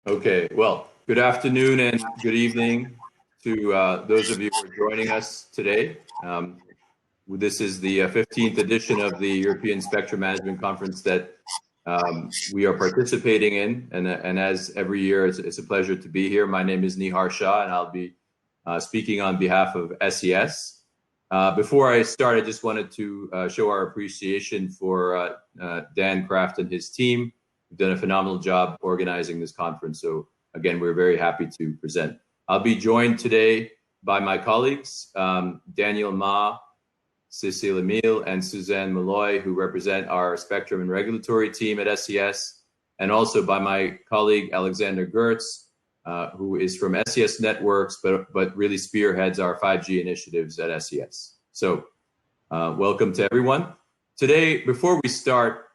Okay, well, good afternoon and good evening to those of you who are joining us today. This is the 15th edition of the European Spectrum Management Conference that we are participating in. And as every year, it's a pleasure to be here. My name is Nihar Shah, and I'll be speaking on behalf of SES. Before I start, I just wanted to show our appreciation for Dan Kraft and his team. We've done a phenomenal job organizing this conference. So again, we're very happy to present. I'll be joined today by my colleagues, Daniel Ma, Cécile Emile, and Suzanne Malloy, who represent our spectrum and regulatory team at SES, and also by my colleague, Alexander Gertz, who is from SES Networks, but really spearheads our 5G initiatives at SES. So welcome to everyone. Today, before we start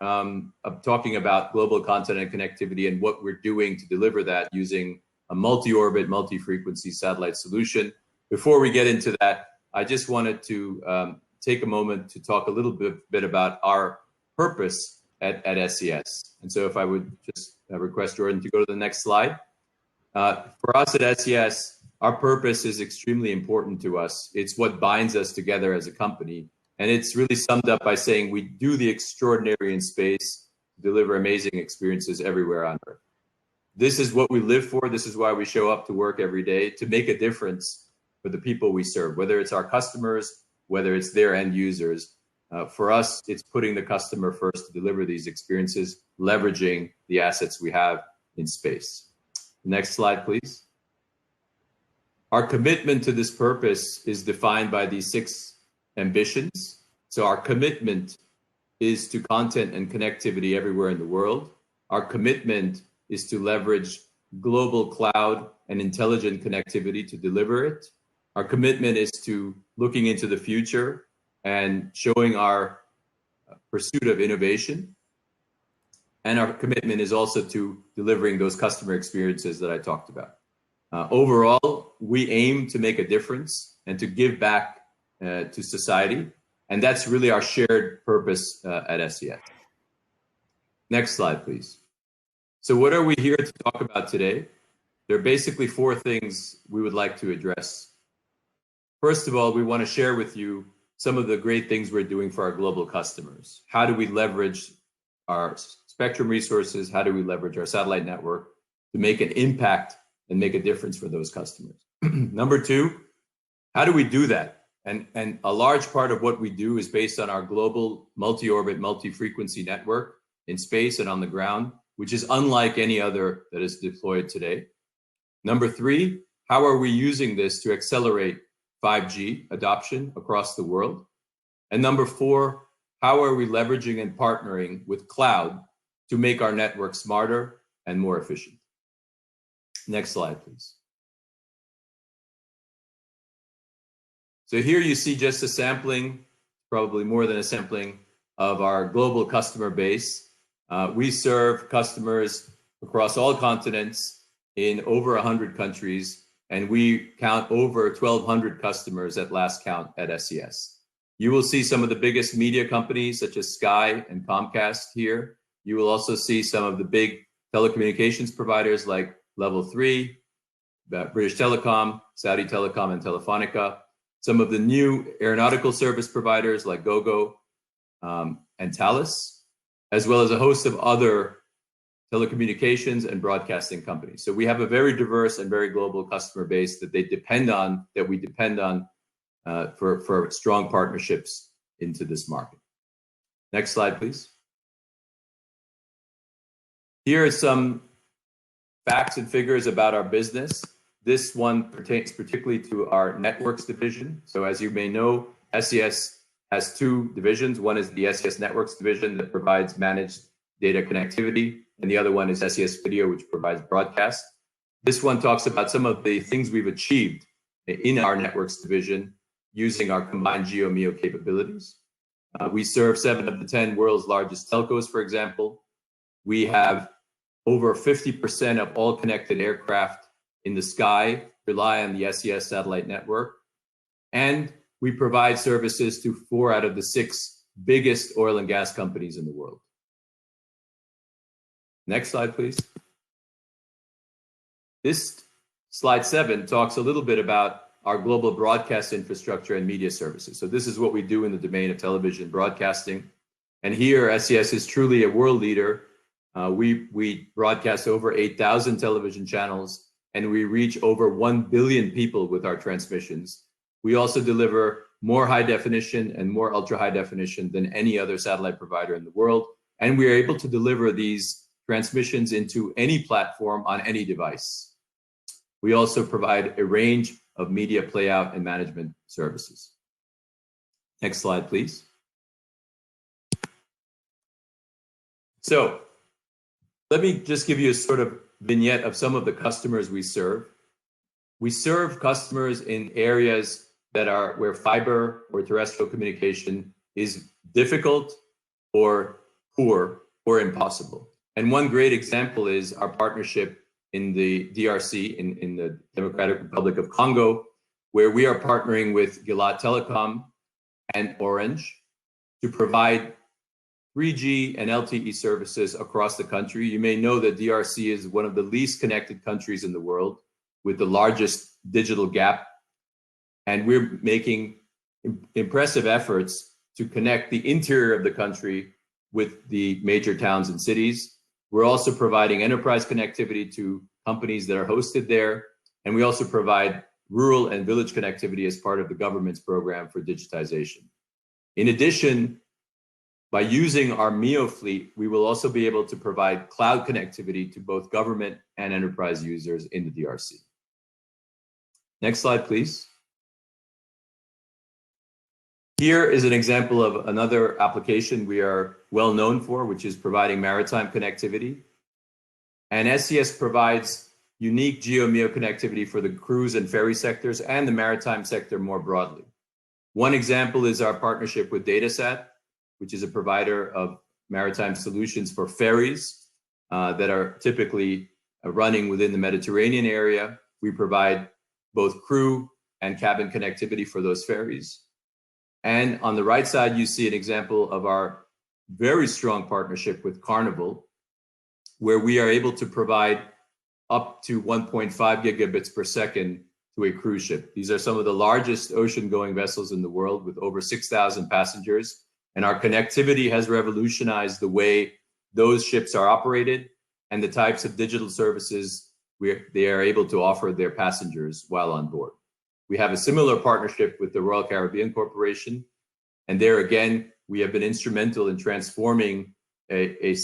talking about global content and connectivity and what we're doing to deliver that using a multi-orbit, multi-frequency satellite solution, before we get into that, I just wanted to take a moment to talk a little bit about our purpose at SES. And so if I would just request Jordan to go to the next slide. For us at SES, our purpose is extremely important to us. It's what binds us together as a company. And it's really summed up by saying we do the extraordinary in space, deliver amazing experiences everywhere on Earth. This is what we live for. This is why we show up to work every day, to make a difference for the people we serve, whether it's our customers, whether it's their end users. For us, it's putting the customer first to deliver these experiences, leveraging the assets we have in space. Next slide, please. Our commitment to this purpose is defined by these 6 ambitions. So our commitment is to content and connectivity everywhere in the world. Our commitment is to leverage global cloud and intelligent connectivity to deliver it. Our commitment is to looking into the future and showing our pursuit of innovation. And our commitment is also to delivering those customer experiences that I talked about. Overall, we aim to make a difference and to give back to society. And that's really our shared purpose at SES. Next slide, please. So what are we here to talk about today? There are basically 4 things we would like to address. First of all, we want to share with you some of the great things we're doing for our global customers. How do we leverage our spectrum resources? How do we leverage our satellite network to make an impact and make a difference for those customers? Number 2, how do we do that? And a large part of what we do is based on our global multi-orbit, multi-frequency network in space and on the ground, which is unlike any other that is deployed today. Number 3, how are we using this to accelerate 5G adoption across the world? And number 4, how are we leveraging and partnering with cloud to make our network smarter and more efficient? Next slide, please. So here you see just a sampling, probably more than a sampling, of our global customer base. We serve customers across all continents in over 100 countries, and we count over 1,200 customers at last count at SES. You will see some of the biggest media companies such as Sky and Comcast here. You will also see some of the big telecommunications providers like Level 3, British Telecom, Saudi Telecom, and Telefonica. Some of the new aeronautical service providers like Gogo and Thales, as well as a host of other telecommunications and broadcasting companies. So we have a very diverse and very global customer base that we depend on for strong partnerships into this market. Next slide, please. Here are some facts and figures about our business. This one pertains particularly to our networks division. So as you may know, SES has 2 divisions. One is the SES Networks division that provides managed data connectivity, and the other one is SES Video, which provides broadcast. This one talks about some of the things we've achieved in our networks division using our combined GEO-MEO capabilities. We serve 7 of the 10 world's largest telcos, for example. We have over 50% of all connected aircraft in the sky rely on the SES satellite network. And we provide services to 4 out of the 6 biggest oil and gas companies in the world. Next slide, please. This slide 7 talks a little bit about our global broadcast infrastructure and media services. So this is what we do in the domain of television broadcasting. And here, SES is truly a world leader. We broadcast over 8,000 television channels, and we reach over 1 billion people with our transmissions. We also deliver more high definition and more ultra high definition than any other satellite provider in the world. And we are able to deliver these transmissions into any platform on any device. We also provide a range of media playout and management services. Next slide, please. So let me just give you a sort of vignette of some of the customers we serve. We serve customers in areas that are where fiber or terrestrial communication is difficult or poor or impossible. And one great example is our partnership in the DRC, in the Democratic Republic of Congo, where we are partnering with Gilat Telecom and Orange to provide 3G and LTE services across the country. You may know that DRC is one of the least connected countries in the world with the largest digital gap. And we're making impressive efforts to connect the interior of the country with the major towns and cities. We're also providing enterprise connectivity to companies that are hosted there. And we also provide rural and village connectivity as part of the government's program for digitization. In addition, by using our MEO fleet, we will also be able to provide cloud connectivity to both government and enterprise users in the DRC. Next slide, please. Here is an example of another application we are well known for, which is providing maritime connectivity. And SES provides unique GEO-MEO connectivity for the cruise and ferry sectors and the maritime sector more broadly. One example is our partnership with Datasat, which is a provider of maritime solutions for ferries that are typically running within the Mediterranean area. We provide both crew and cabin connectivity for those ferries. And on the right side, you see an example of our very strong partnership with Carnival, where we are able to provide up to 1.5 gigabits per second to a cruise ship. These are some of the largest ocean-going vessels in the world with over 6,000 passengers. And our connectivity has revolutionized the way those ships are operated and the types of digital services they are able to offer their passengers while on board. We have a similar partnership with the Royal Caribbean Corporation. And there again, we have been instrumental in transforming a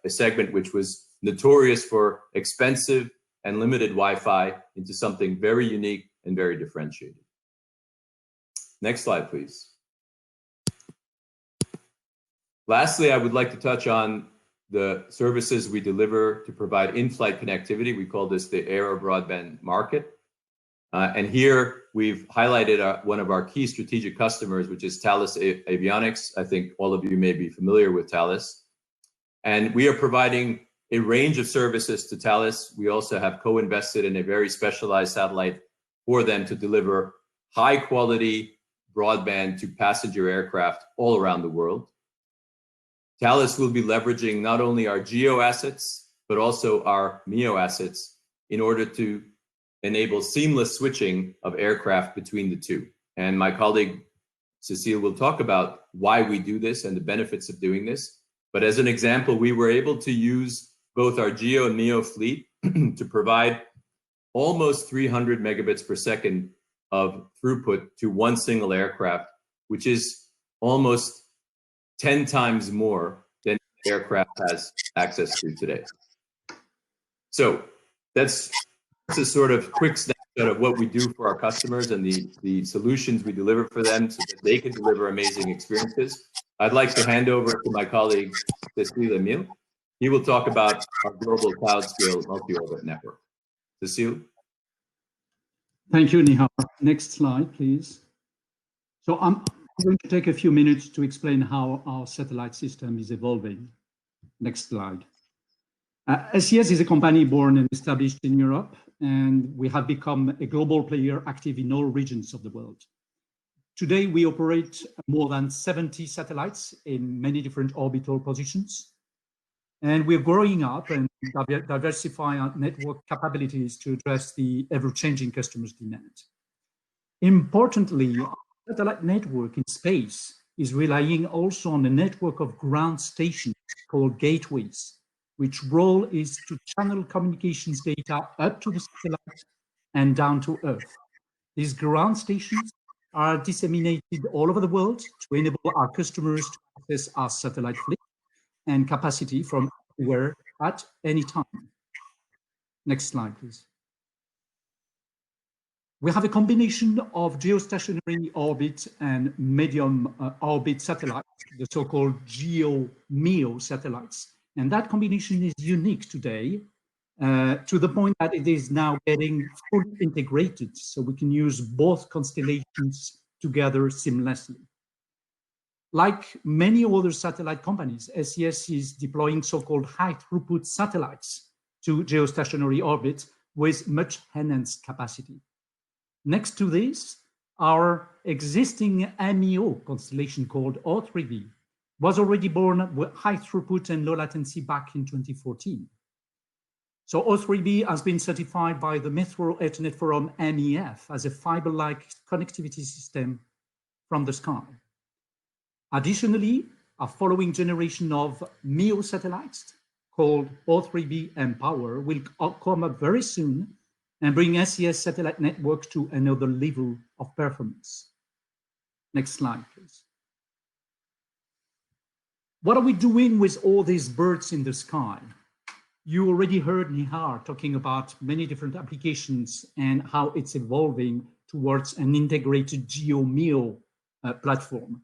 segment which was notorious for expensive and limited Wi-Fi into something very unique and very differentiated. Next slide, please. Lastly, I would like to touch on the services we deliver to provide in-flight connectivity. We call this the aero broadband market. And here we've highlighted one of our key strategic customers, which is Thales Avionics. I think all of you may be familiar with Thales. And we are providing a range of services to Thales. We also have co-invested in a very specialized satellite for them to deliver high quality broadband to passenger aircraft all around the world. Thales will be leveraging not only our GEO assets, but also our MEO assets in order to enable seamless switching of aircraft between the two. And my colleague, Cecile, will talk about why we do this and the benefits of doing this. But as an example, we were able to use both our GEO and MEO fleet to provide almost 300 megabits per second of throughput to one single aircraft, which is almost 10 times more than the aircraft has access to today. So that's a sort of quick snapshot of what we do for our customers and the solutions we deliver for them so that they can deliver amazing experiences. I'd like to hand over to my colleague, Cecile Emile. He will talk about our global Cloudscale multi-orbit network. Cecile? Thank you, Nihar. Next slide, please. So I'm going to take a few minutes to explain how our satellite system is evolving. Next slide. SES is a company born and established in Europe, and we have become a global player active in all regions of the world. Today, we operate more than 70 satellites in many different orbital positions. And we're growing up and diversifying our network capabilities to address the ever-changing customers' demand. Importantly, our satellite network in space is relying also on a network of ground stations called gateways, which role is to channel communications data up to the satellite and down to Earth. These ground stations are disseminated all over the world to enable our customers to access our satellite fleet and capacity from anywhere at any time. Next slide, please. We have a combination of geostationary orbit and medium orbit satellites, the so-called GEO-MEO satellites. And that combination is unique today to the point that it is now getting fully integrated, so we can use both constellations together seamlessly. Like many other satellite companies, SES is deploying so-called high-throughput satellites to geostationary orbit with much enhanced capacity. Next to this, our existing MEO constellation called O3b was already born with high throughput and low latency back in 2014. So O3b has been certified by the Metro Ethernet Forum MEF as a fiber-like connectivity system from the sky. Additionally, a following generation of MEO satellites called O3b mPower will come up very soon and bring SES satellite network to another level of performance. Next slide, please. What are we doing with all these birds in the sky? You already heard Nihar talking about many different applications and how it's evolving towards an integrated GEO-MEO platform.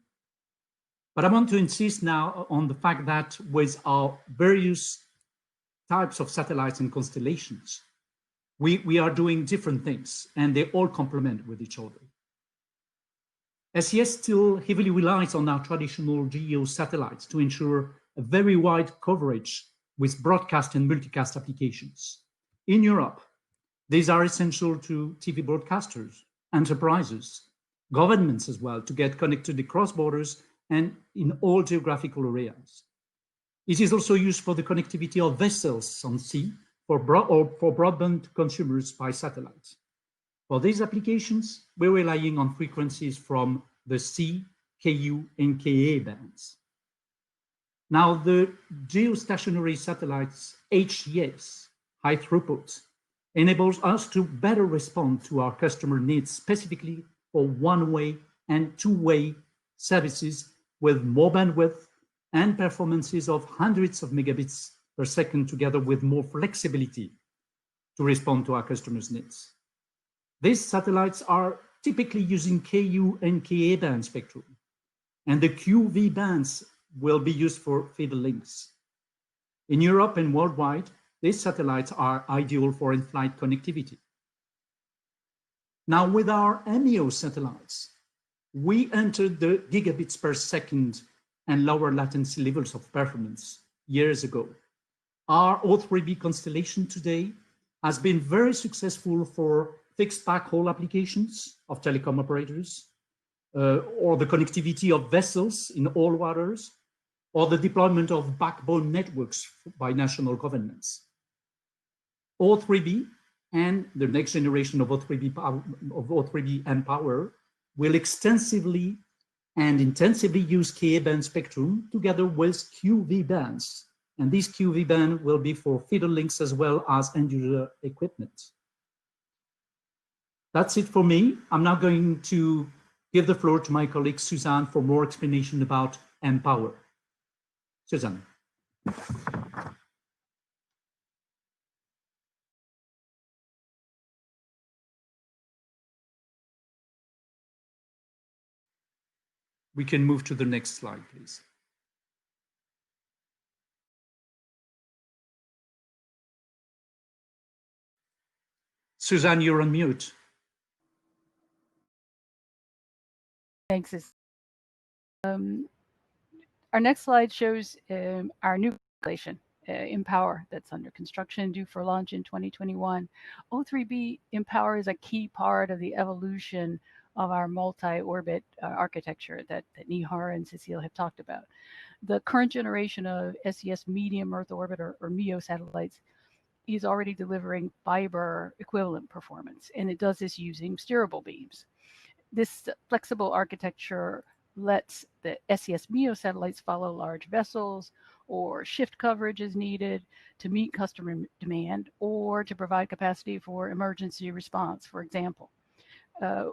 But I want to insist now on the fact that with our various types of satellites and constellations, we are doing different things and they all complement with each other. SES still heavily relies on our traditional GEO satellites to ensure a very wide coverage with broadcast and multicast applications. In Europe, these are essential to TV broadcasters, enterprises, governments as well, to get connected across borders and in all geographical areas. It is also used for the connectivity of vessels on sea for broadband consumers by satellite. For these applications, we're relying on frequencies from the C, Ku, and Ka bands. Now, the geostationary satellites HES, high throughput, enables us to better respond to our customer needs specifically for one-way and two-way services with more bandwidth and performances of hundreds of megabits per second, together with more flexibility to respond to our customers' needs. These satellites are typically using Ku and Ka band spectrum, and the QV bands will be used for feeder links. In Europe and worldwide, these satellites are ideal for in-flight connectivity. Now, with our MEO satellites, we entered the gigabits per second and lower latency levels of performance years ago. Our O3b constellation today has been very successful for fixed backhaul applications of telecom operators, or the connectivity of vessels in all waters, or the deployment of backbone networks by national governments. O3b and the next generation of O3b mPower will extensively and intensively use Ka band spectrum together with QV bands. And these QV band will be for feeder links as well as end user equipment. That's it for me. I'm now going to give the floor to my colleague Suzanne for more explanation about mPower. Suzanne. We can move to the next slide, please. Suzanne, you're on mute. Thanks. Our next slide shows our new constellation, mPower, that's under construction, due for launch in 2021. O3b mPower is a key part of the evolution of our multi-orbit architecture that Nihar and Cecile have talked about. The current generation of SES medium Earth orbit or MEO satellites is already delivering fiber equivalent performance, and it does this using steerable beams. This flexible architecture lets the SES MEO satellites follow large vessels or shift coverage as needed to meet customer demand or to provide capacity for emergency response, for example.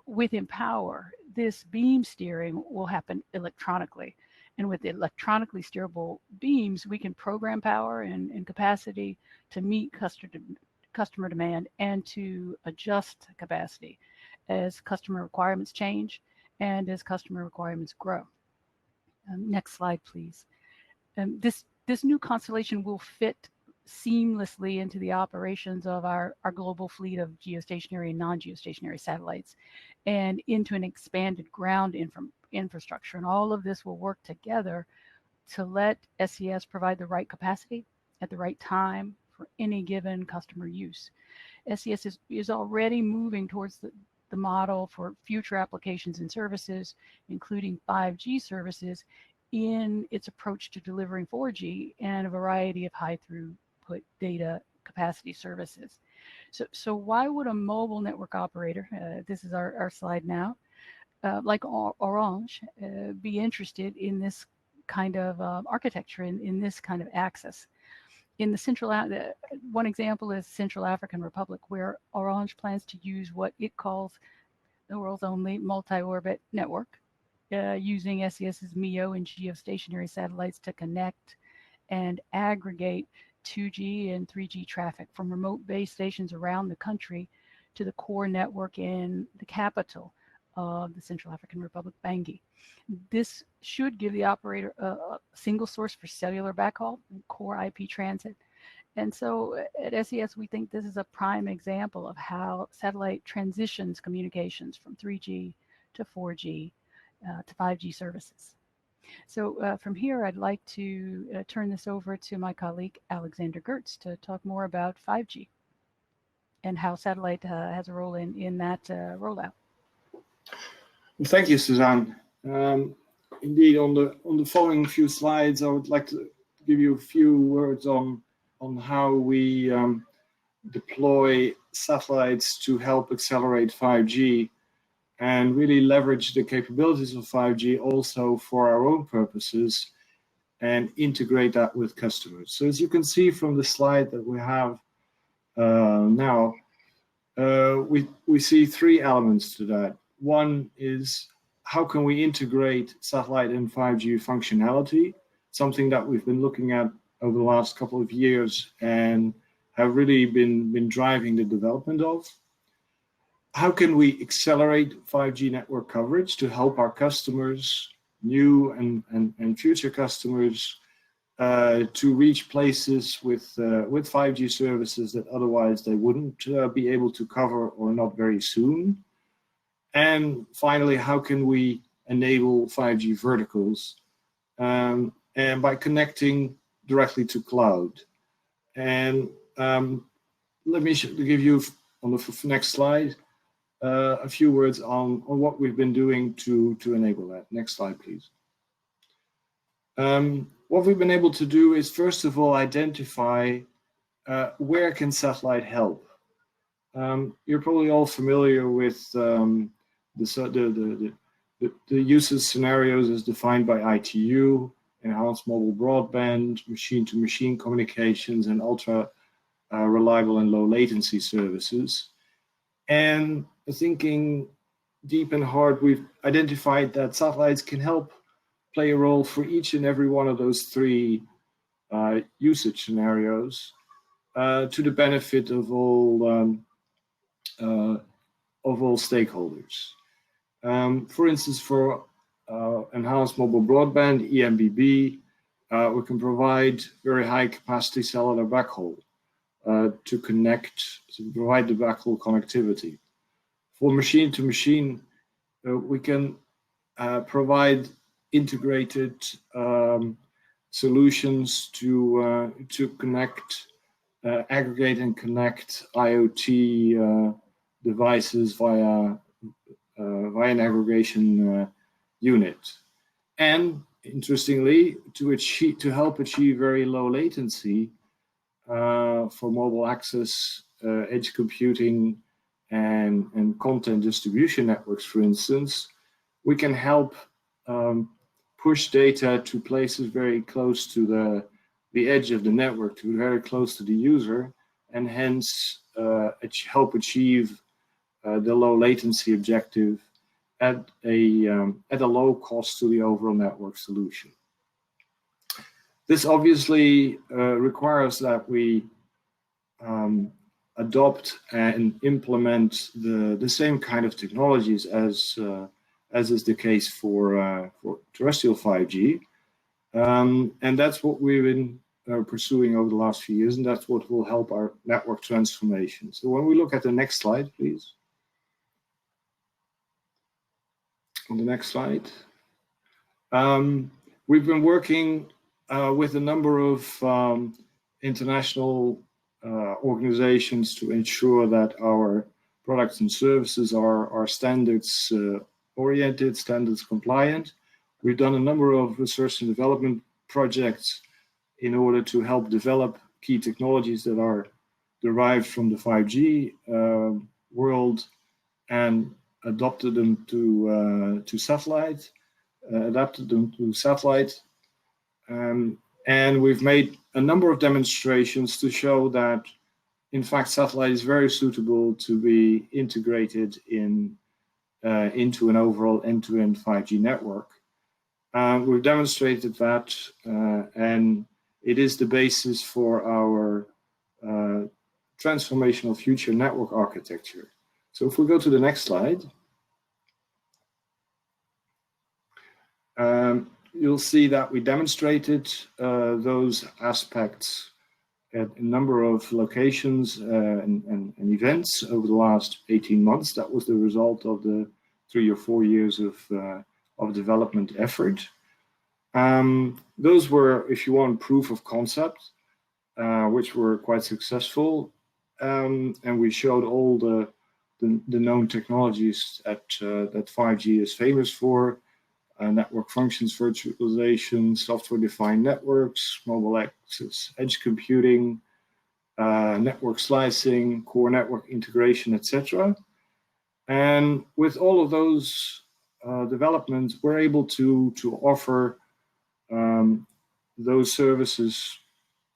With Empower, this beam steering will happen electronically. And with electronically steerable beams, we can program power and capacity to meet customer demand and to adjust capacity as customer requirements change and as customer requirements grow. Next slide, please. This new constellation will fit seamlessly into the operations of our global fleet of geostationary and non-geostationary satellites and into an expanded ground infrastructure. And all of this will work together to let SES provide the right capacity at the right time for any given customer use. SES is already moving towards the model for future applications and services, including 5G services, in its approach to delivering 4G and a variety of high throughput data capacity services. So why would a mobile network operator, this is our slide now, like Orange, be interested in this kind of architecture, in this kind of access? In the one example is Central African Republic, where Orange plans to use what it calls the world's only multi-orbit network, using SES's MEO and geostationary satellites to connect and aggregate 2G and 3G traffic from remote base stations around the country to the core network in the capital of the Central African Republic, Bangui. This should give the operator a single source for cellular backhaul and core IP transit. And so at SES, we think this is a prime example of how satellite transitions communications from 3G to 4G to 5G services. So from here, I'd like to turn this over to my colleague, Alexander Gertz, to talk more about 5G and how satellite has a role in that rollout. Well, thank you, Suzanne. Indeed, on the following few slides, I would like to give you a few words on how we deploy satellites to help accelerate 5G and really leverage the capabilities of 5G also for our own purposes and integrate that with customers. So as you can see from the slide that we have now, we see three elements to that. One is how can we integrate satellite and 5G functionality, something that we've been looking at over the last couple of years and have really been driving the development of. How can we accelerate 5G network coverage to help our customers, new and future customers, to reach places with 5G services that otherwise they wouldn't be able to cover or not very soon? And finally, how can we enable 5G verticals and by connecting directly to cloud? And let me give you on the next slide a few words on what we've been doing to enable that. Next slide, please. What we've been able to do is, first of all, identify where can satellite help. You're probably all familiar with the usage scenarios as defined by ITU, enhanced mobile broadband, machine-to-machine communications, and ultra reliable and low latency services. And thinking deep and hard, we've identified that satellites can help play a role for each and every one of those three usage scenarios to the benefit of all stakeholders. For instance, for enhanced mobile broadband, EMBB, we can provide very high capacity cellular backhaul to provide the backhaul connectivity. For machine to machine, we can provide integrated solutions to connect, aggregate and connect IoT devices via via an aggregation unit. And interestingly, to help achieve very low latency for mobile access, edge computing, and content distribution networks, for instance, we can help push data to places very close to the edge of the network, to very close to the user, and hence help achieve the low latency objective at a low cost to the overall network solution. This obviously requires that we adopt and implement the same kind of technologies as is the case for terrestrial 5G. And that's what we've been pursuing over the last few years, and that's what will help our network transformation. So when we look at the next slide, please. On the next slide. We've been working with a number of international organizations to ensure that our products and services are standards oriented, standards compliant. We've done a number of research and development projects in order to help develop key technologies that are derived from the 5G world and adapted them to satellite. And we've made a number of demonstrations to show that, in fact, satellite is very suitable to be integrated into an overall end-to-end 5G network. We've demonstrated that, and it is the basis for our transformational future network architecture. So if we go to the next slide, you'll see that we demonstrated those aspects at a number of locations and events over the last 18 months. That was the result of the 3 or 4 years of development effort. Those were, if you want, proof of concept, which were quite successful. And we showed all the known technologies that 5G is famous for. Network functions, virtualization, software-defined networks, mobile access, edge computing, network slicing, core network integration, etc. And with all of those developments, we're able to offer those services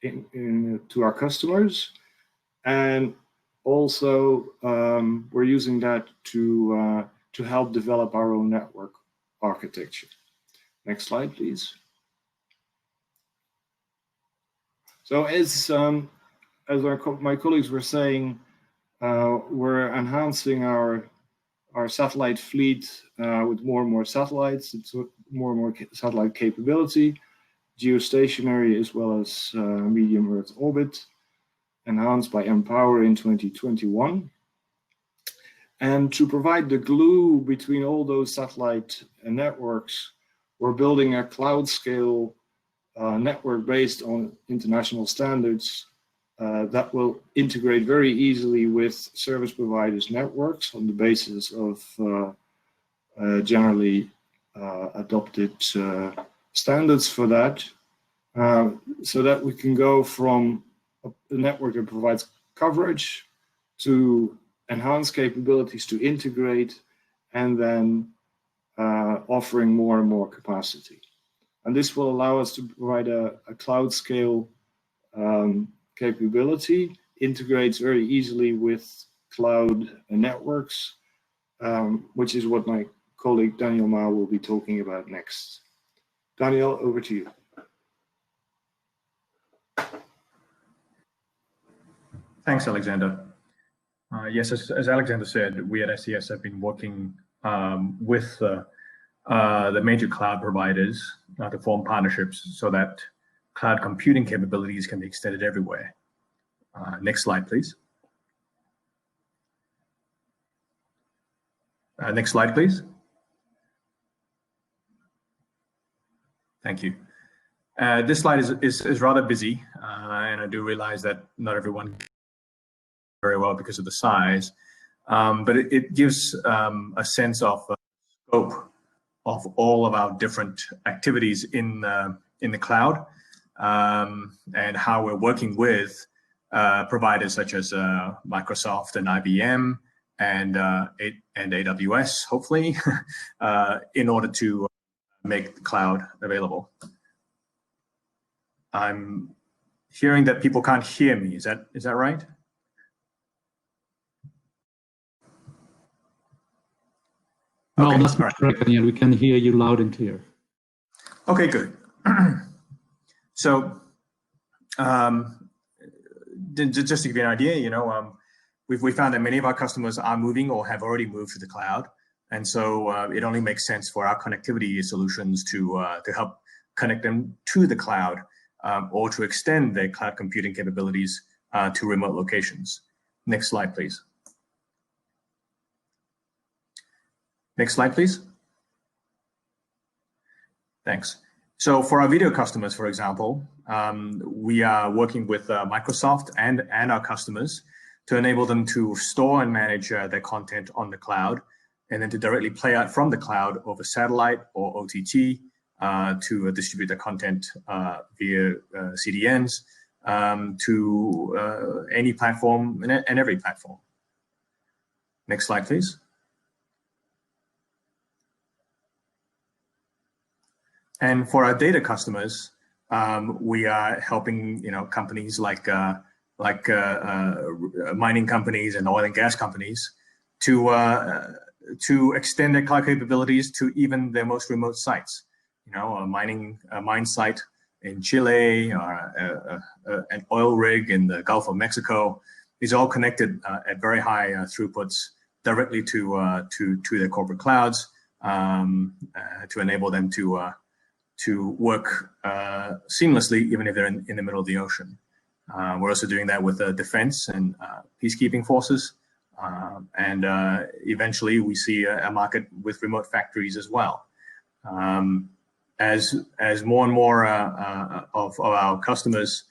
to our customers, and also we're using that to help develop our own network architecture. Next slide, please. So as my colleagues were saying, we're enhancing our satellite fleet with more and more satellites. It's more and more satellite capability, geostationary as well as medium Earth orbit, enhanced by mPOWER in 2021. And to provide the glue between all those satellite networks, we're building a cloud scale network based on international standards that will integrate very easily with service providers' networks on the basis of generally adopted standards for that, so that we can go from a network that provides coverage to enhance capabilities to integrate, and then offering more and more capacity. And this will allow us to provide a cloud scale capability, integrates very easily with cloud networks, which is what my colleague Daniel Mao will be talking about next. Daniel, over to you. Thanks, Alexander. Yes, as Alexander said, we at SES have been working with the major cloud providers to form partnerships so that cloud computing capabilities can be extended everywhere. Next slide, please. Next slide, please. Thank you. This slide is rather busy, and I do realize that not everyone very well because of the size. but it gives a sense of scope of all of our different activities in the cloud, and how we're working with providers such as Microsoft and IBM and AWS, hopefully, in order to make the cloud available. I'm hearing that people can't hear me. Is that right? No, Okay, that's all right. correct, Daniel. We can hear you loud and clear. Okay, good. So, just to give you an idea, we found that many of our customers are moving or have already moved to the cloud, and so it only makes sense for our connectivity solutions to help connect them to the cloud, or to extend their cloud computing capabilities to remote locations. Next slide, please. Next slide, please. Thanks. So for our video customers, for example, we are working with Microsoft and our customers to enable them to store and manage their content on the cloud, and then to directly play out from the cloud over satellite or OTT to distribute the content via CDNs to any platform and every platform. Next slide, please. And for our data customers, we are helping companies like mining companies and oil and gas companies to extend their cloud capabilities to even their most remote sites. A mine site in Chile, or an oil rig in the Gulf of Mexico. These are all connected at very high throughputs directly to their corporate clouds to enable them to work seamlessly, even if they're in the middle of the ocean. We're also doing that with defense and peacekeeping forces. And eventually we see a market with remote factories as well. As more and more of our customers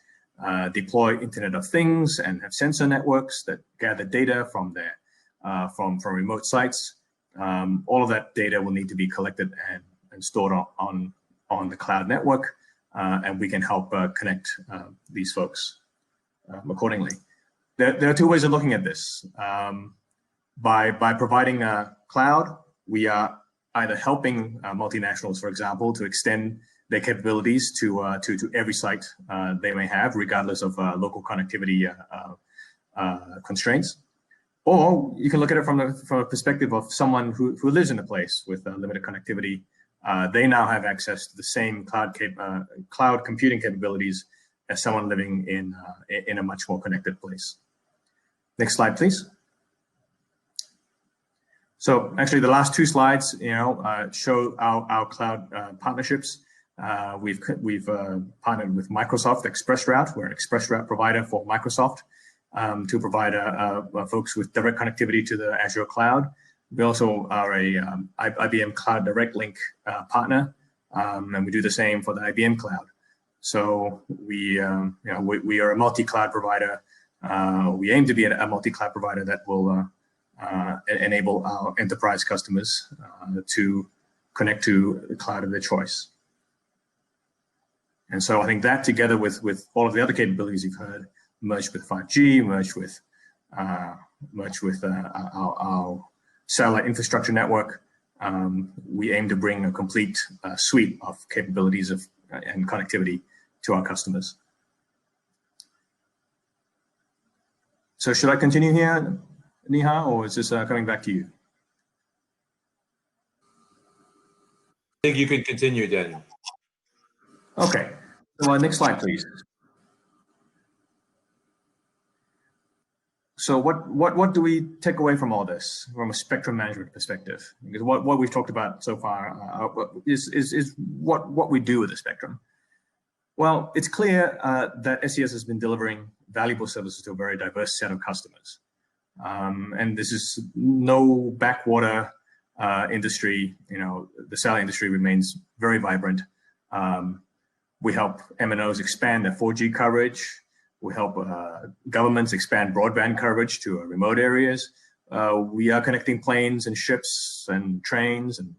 deploy Internet of Things and have sensor networks that gather data from from remote sites, all of that data will need to be collected and stored on the cloud network, and we can help connect these folks accordingly. There are two ways of looking at this. By providing a cloud, we are either helping multinationals, for example, to extend their capabilities to every site they may have, regardless of local connectivity constraints. Or you can look at it from a perspective of someone who lives in a place with limited connectivity. They now have access to the same cloud computing capabilities as someone living in a much more connected place. Next slide, please. So actually, the last two slides, show our cloud partnerships. We've partnered with Microsoft ExpressRoute. We're an ExpressRoute provider for Microsoft to provide folks with direct connectivity to the Azure cloud. We also are a IBM Cloud Direct Link partner, and we do the same for the IBM Cloud. So we are a multi-cloud provider. We aim to be a multi-cloud provider that will enable our enterprise customers to connect to the cloud of their choice. And so I think that, together with all of the other capabilities you've heard, merged with 5G, merged with our satellite infrastructure network, we aim to bring a complete suite of capabilities and connectivity to our customers. So should I continue here, Neha, or is this coming back to you? I think you can continue, Daniel. Okay. So next slide, please. So what do we take away from all this from a spectrum management perspective? Because what we've talked about so far is what we do with the spectrum. Well, it's clear that SES has been delivering valuable services to a very diverse set of customers. And this is no backwater industry. The satellite industry remains very vibrant. We help MNOs expand their 4G coverage. We help governments expand broadband coverage to remote areas. we are connecting planes and ships and trains and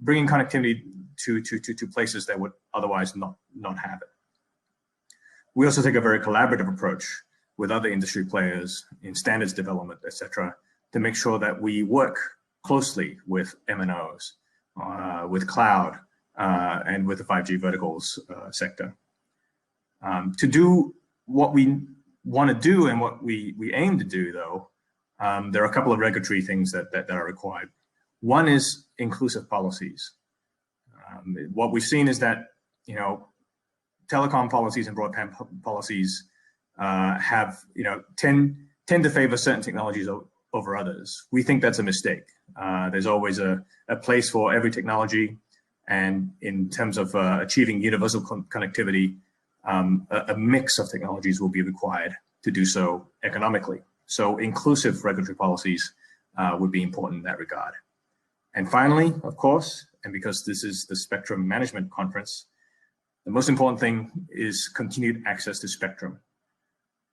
bringing connectivity to places that would otherwise not have it. We also take a very collaborative approach with other industry players in standards development, etc., to make sure that we work closely with MNOs, with cloud, and with the 5G verticals sector. To do what we want to do and what we aim to do, though, there are a couple of regulatory things that are required. One is inclusive policies. What we've seen is that, telecom policies and broadband policies have, tend to favor certain technologies over others. We think that's a mistake. There's always a place for every technology, and in terms of achieving universal connectivity, a mix of technologies will be required to do so economically. So inclusive regulatory policies would be important in that regard. And finally, of course, and because this is the Spectrum Management Conference, the most important thing is continued access to spectrum.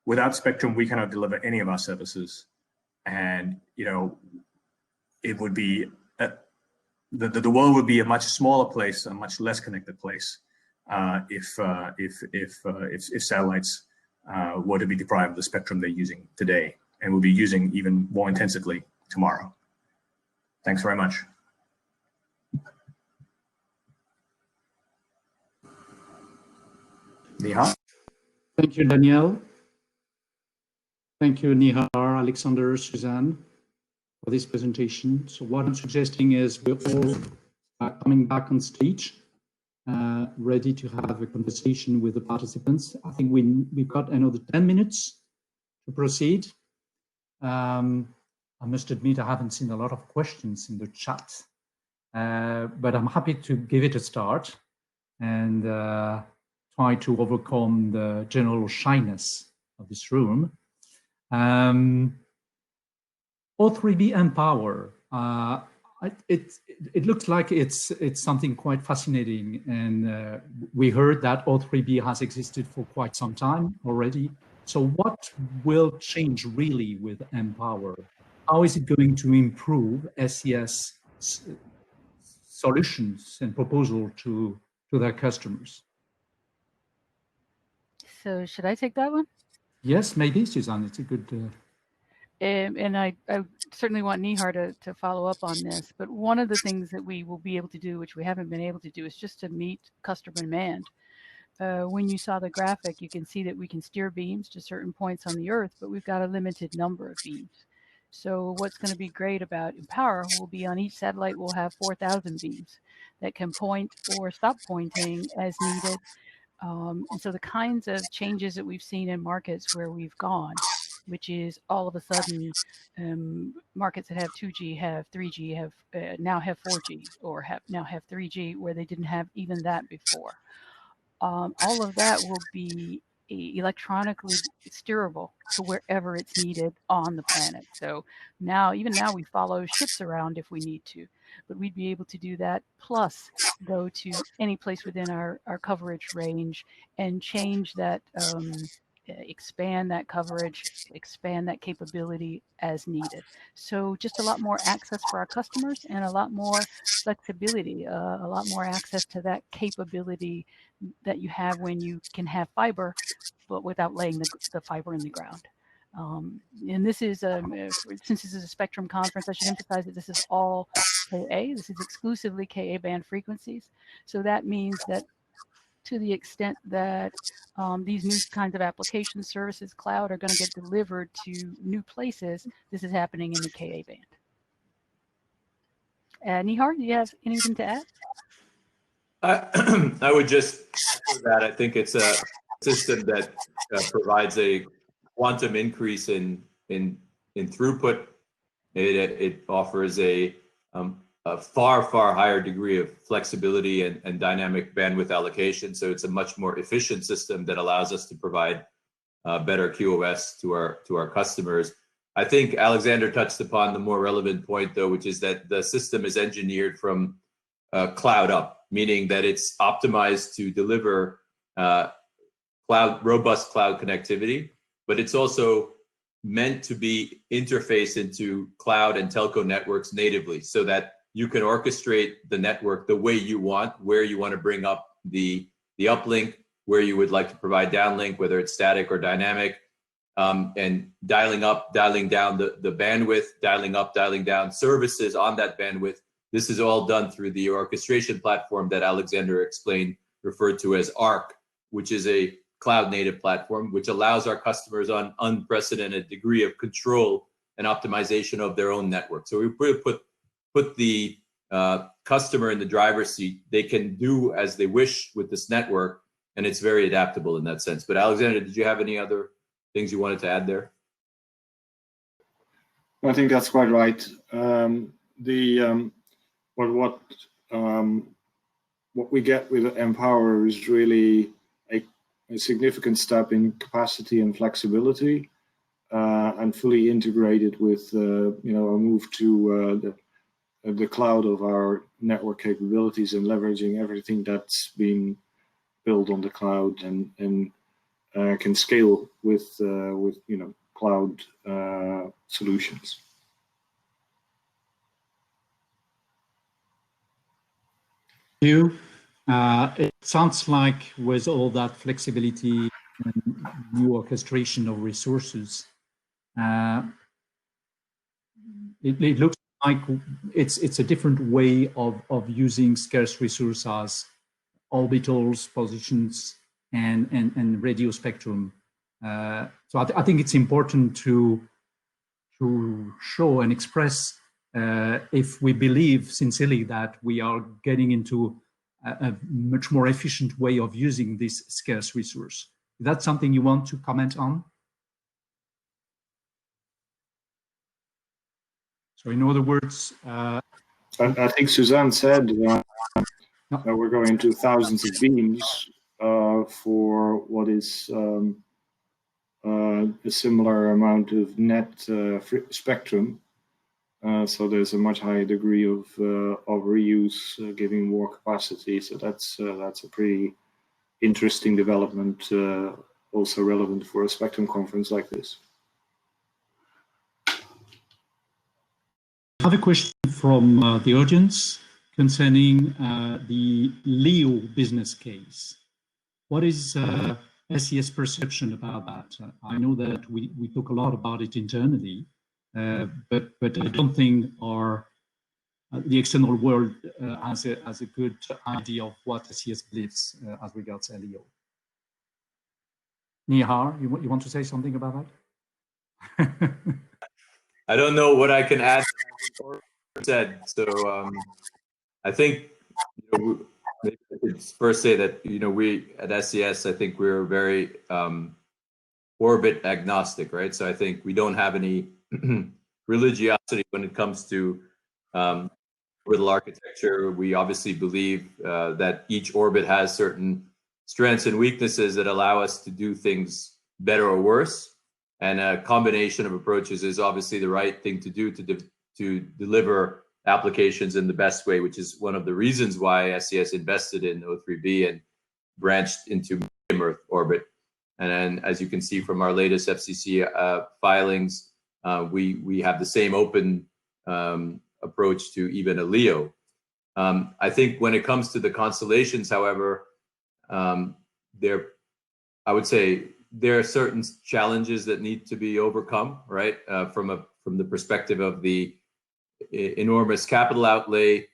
Without spectrum, we cannot deliver any of our services. And, it would be, the world would be a much smaller place, a much less connected place if satellites were to be deprived of the spectrum they're using today and will be using even more intensively tomorrow. Thanks very much. Nihar? Thank you, Daniel. Thank you, Nihar, Alexander, Suzanne, for this presentation. So what I'm suggesting is we're all coming back on stage, ready to have a conversation with the participants. I think we've got another 10 minutes to proceed. I must admit I haven't seen a lot of questions in the chat, but I'm happy to give it a start and try to overcome the general shyness of this room. O3b mPOWER, it looks like it's something quite fascinating, and we heard that O3b has existed for quite some time already. So what will change really with mPOWER? How is it going to improve SES solutions and proposal to their customers? So should I take that one? Yes, maybe, Suzanne, it's a good... And I certainly want Nihar to follow up on this, but one of the things that we will be able to do, which we haven't been able to do, is just to meet customer demand. When you saw the graphic, you can see that we can steer beams to certain points on the Earth, but we've got a limited number of beams. So what's going to be great about mPOWER will be on each satellite we'll have 4,000 beams that can point or stop pointing as needed. And so the kinds of changes that we've seen in markets where we've gone, which is all of a sudden markets that have 2G, have 3G, have now have 4G, or now have 3G where they didn't have even that before. All of that will be electronically steerable to wherever it's needed on the planet. So even now we follow ships around if we need to, but we'd be able to do that, plus go to any place within our coverage range and change that, expand that coverage, expand that capability as needed. So just a lot more access for our customers and a lot more flexibility, a lot more access to that capability that you have when you can have fiber, but without laying the fiber in the ground. And this is, since this is a spectrum conference, I should emphasize that this is all KA. This is exclusively KA band frequencies. So that means that to the extent that these new kinds of application services, cloud, are going to get delivered to new places, this is happening in the KA band. Nihar, do you have anything to add? I would just echo that. I think it's a system that provides a quantum increase in throughput. It offers a far higher degree of flexibility and dynamic bandwidth allocation. So it's a much more efficient system that allows us to provide better QoS to our customers. I think Alexander touched upon the more relevant point, though, which is that the system is engineered from cloud up, meaning that it's optimized to deliver robust cloud connectivity, but it's also meant to be interfaced into cloud and telco networks natively, so that you can orchestrate the network the way you want, where you want to bring up the uplink, where you would like to provide downlink, whether it's static or dynamic, and dialing up, dialing down the bandwidth, dialing up, dialing down services on that bandwidth. This is all done through the orchestration platform that Alexander explained, referred to as ARC, which is a cloud native platform, which allows our customers an unprecedented degree of control and optimization of their own network. So we put the customer in the driver's seat. They can do as they wish with this network, and it's very adaptable in that sense. But Alexander, did you have any other things you wanted to add there? I think that's quite right. What we get with Empower is really a significant step in capacity and flexibility, and fully integrated with a move to the cloud of our network capabilities and leveraging everything that's been built on the cloud and can scale with cloud solutions. You. It sounds like with all that flexibility and new orchestration of resources, it looks like it's a different way of using scarce resources as orbitals, positions, and radio spectrum. So I think it's important to show and express if we believe sincerely that we are getting into a much more efficient way of using this scarce resource. Is that something you want to comment on? So in other words, I think Suzanne said that we're going to thousands of beams for what is a similar amount of net spectrum. So there's a much higher degree of reuse, giving more capacity. So that's a pretty interesting development, also relevant for a spectrum conference like this. I have a question from the audience concerning the LEO business case. What is SES perception about that? I know that we talk a lot about it internally, but I don't think the external world has a good idea of what SES believes as regards LEO. Nihar, you want to say something about that? I don't know what I can add to what you said. So I think maybe I could first say that we at SES, I think we're very orbit agnostic, right? So I think we don't have any religiosity when it comes to orbital architecture. We obviously believe that each orbit has certain strengths and weaknesses that allow us to do things better or worse. And a combination of approaches is obviously the right thing to do to deliver applications in the best way, which is one of the reasons why SES invested in O3b and branched into medium Earth orbit. And then, as you can see from our latest FCC filings, we have the same open approach to even a LEO. I think when it comes to the constellations, however, I would say there are certain challenges that need to be overcome, right? From the perspective of the enormous capital outlay,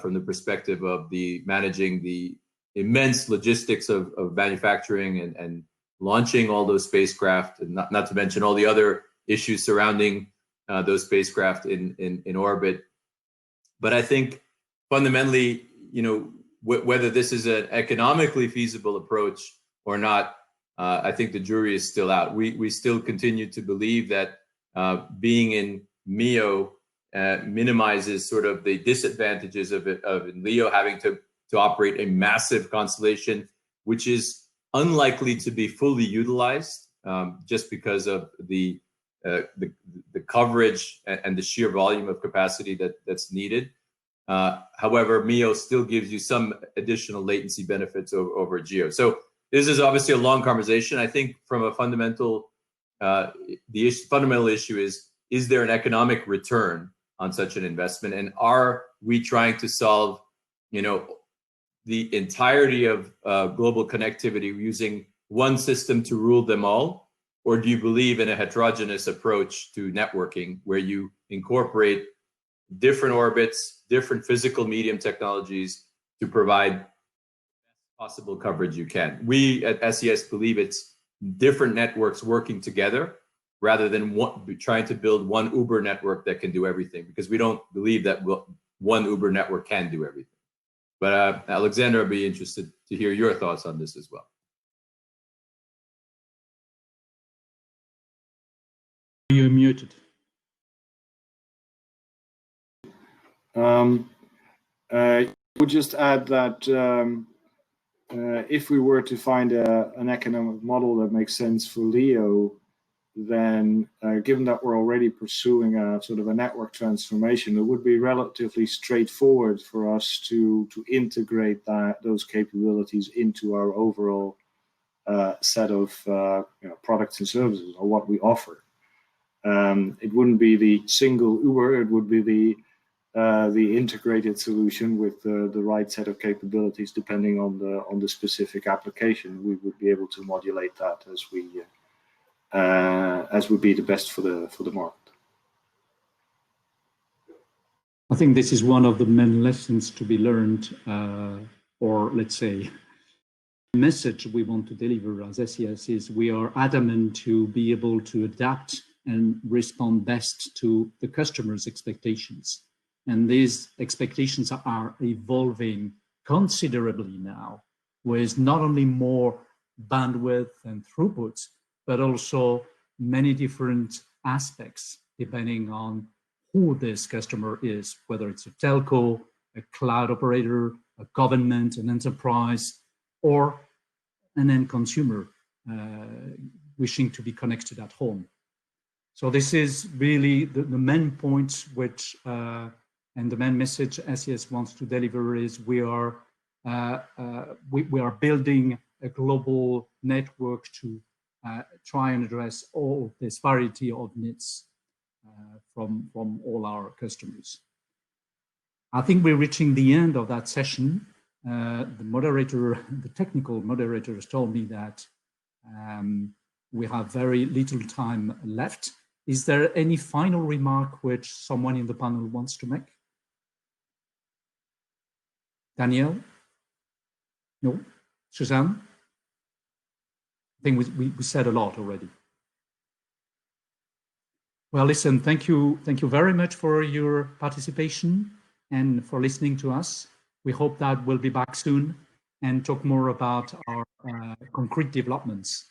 from the perspective of managing the immense logistics of manufacturing and launching all those spacecraft, and not to mention all the other issues surrounding those spacecraft in orbit. But I think fundamentally, whether this is an economically feasible approach or not, I think the jury is still out. We still continue to believe that being in MEO minimizes sort of the disadvantages of LEO having to operate a massive constellation, which is unlikely to be fully utilized just because of the coverage and the sheer volume of capacity that's needed. However, MEO still gives you some additional latency benefits over GEO. So this is obviously a long conversation. I think from a fundamental the fundamental issue is there an economic return on such an investment? And are we trying to solve, the entirety of global connectivity using one system to rule them all? Or do you believe in a heterogeneous approach to networking where you incorporate different orbits, different physical medium technologies to provide possible coverage you can? We at SES believe it's different networks working together rather than trying to build one Uber network that can do everything, because we don't believe that one Uber network can do everything. But Alexander, I'd be interested to hear your thoughts on this as well. You're muted. I would just add that if we were to find an economic model that makes sense for LEO, then given that we're already pursuing a sort of a network transformation, it would be relatively straightforward for us to integrate those capabilities into our overall set of products and services, or what we offer. It wouldn't be the single Uber; it would be the integrated solution with the right set of capabilities, depending on the specific application. We would be able to modulate that as would be the best for the market. I think this is one of the main lessons to be learned, or let's say, the message we want to deliver as SES is we are adamant to be able to adapt and respond best to the customer's expectations. And these expectations are evolving considerably now, with not only more bandwidth and throughput, but also many different aspects depending on who this customer is, whether it's a telco, a cloud operator, a government, an enterprise, or an end consumer wishing to be connected at home. So this is really the main point which, and the main message SES wants to deliver is we are building a global network to try and address all this variety of needs from all our customers. I think we're reaching the end of that session. The technical moderator has told me that we have very little time left. Is there any final remark which someone in the panel wants to make? Danielle? No? Suzanne? I think we said a lot already. Well, listen, thank you very much for your participation and for listening to us. We hope that we'll be back soon and talk more about our concrete developments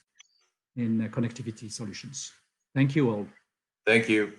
in connectivity solutions. Thank you all. Thank you.